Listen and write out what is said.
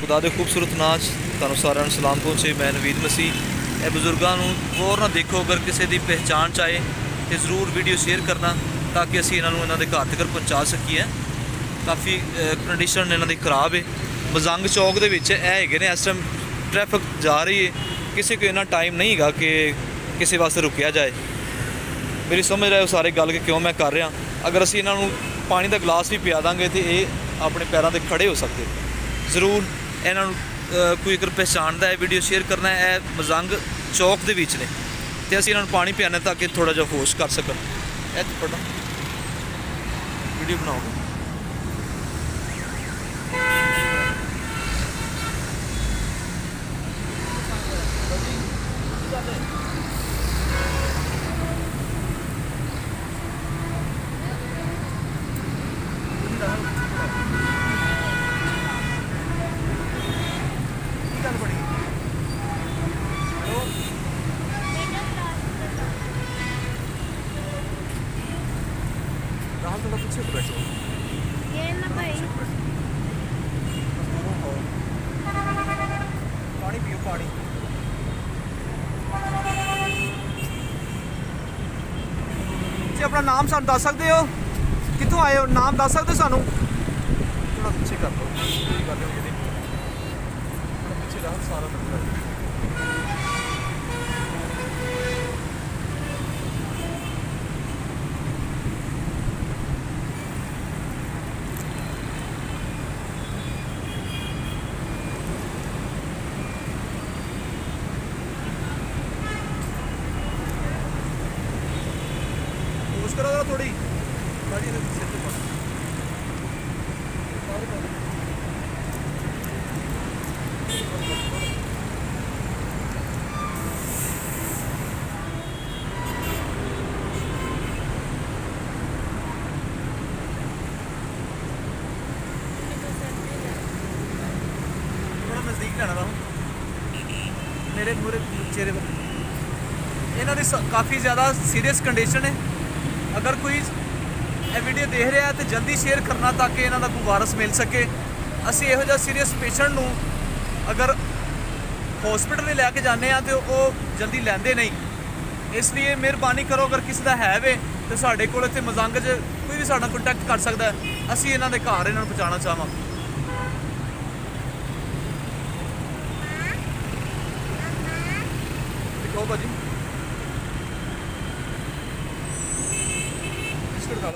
खुदा दे खूबसूरत नाच तुहानूं सारिਆਂ ਨੂੰ सलाम पहुँचे। मैं नवीद मसीह। ਇਹ ਬਜ਼ੁਰਗਾਂ ਨੂੰ ਗੌਰ ਨਾਲ ਦੇਖੋ, ਅਗਰ ਕਿਸੇ ਦੀ ਪਹਿਚਾਣ ਚਾਹੇ ਤੇ ਜ਼ਰੂਰ ਵੀਡੀਓ ਸ਼ੇਅਰ ਕਰਨਾ ਤਾਂ ਕਿ ਅਸੀਂ ਇਹਨਾਂ ਨੂੰ ਇਹਨਾਂ ਦੇ ਘਰ ਤੱਕ ਪਹੁੰਚਾ ਸਕੀਏ। ਕਾਫੀ ਕੰਡੀਸ਼ਨ ਇਹਨਾਂ ਦੀ ਖਰਾਬ ਹੈ। ਮਜ਼ੰਗ ਚੌਕ ਦੇ ਵਿੱਚ ਇਹ ਹੈਗੇ ਨੇ, ਇਸ ਟਾਈਮ ਟ੍ਰੈਫਿਕ ਜਾ ਰਹੀ ਹੈ, ਕਿਸੇ ਕੋਲ ਇੰਨਾ ਟਾਈਮ ਨਹੀਂ ਹੈਗਾ ਕਿ ਕਿਸੇ ਵਾਸਤੇ ਰੁਕਿਆ ਜਾਏ। ਮੇਰੀ ਸਮਝ ਰਹੇ ਹੋ ਸਾਰੇ ਗੱਲ ਕਿ ਕਿਉਂ ਮੈਂ ਕਰ ਰਿਹਾ। ਅਗਰ ਅਸੀਂ ਇਹਨਾਂ ਨੂੰ ਪਾਣੀ ਦਾ ਗਲਾਸ ਵੀ ਪਿਆ ਦਾਂਗੇ ਤੇ ਇਹ ਆਪਣੇ ਪੈਰਾਂ 'ਤੇ ਖੜੇ ਹੋ ਸਕਦੇ। ਜ਼ਰੂਰ ਇਹਨਾਂ ਨੂੰ ਕੋਈ ਅਗਰ ਪਹਿਚਾਣਦਾ ਹੈ ਵੀਡੀਓ ਸ਼ੇਅਰ ਕਰਨਾ। ਇਹ ਮਜ਼ੰਗ ਚੌਕ ਦੇ ਵਿੱਚ ਨੇ ਤੇ ਅਸੀਂ ਇਹਨਾਂ ਨੂੰ ਪਾਣੀ ਪਿਆਣਾ ਤਾਂ ਕਿ ਥੋੜ੍ਹਾ ਜਿਹਾ ਹੋਸ਼ ਕਰ ਸਕਣ। ਇਹ ਪੜ੍ਹੋ, ਵੀਡੀਓ ਬਣਾਓਗੇ। राहुल थोड़ा पीछे तो बैठो। ये ना भाई पानी पियो, पानी। जी अपना नाम सानू दस सकते हो, कितों आए हो, नाम दस सकते हो सानू? थोड़ा पीछे कर दो, पीछे राहुल सारा लगता है। करो जरा थोड़ी बाजी ने सिर पे पड़ा। थोड़ा नज़दीक लेना था मेरे पूरे चेहरे पर। इन्हों की काफ़ी ज़्यादा सीरियस कंडीशन है। अगर कोई ये वीडियो देख रहा है तो जल्दी शेयर करना ताकि इन्हों का कोई वारस मिल सके। असी इहो जिहा सीरीयस पेशेंट नूं अगर हॉस्पिटल में लैके जाने तो वो जल्दी लैंदे नहीं। इसलिए मेहरबानी करो, अगर किसी का है वे तो साढ़े कोल इत्थे मज़ंग च कोई भी साडा कंटैक्ट कर सकता है। असी इन्हों के घर इन्हों पहुँचाना चाहवां।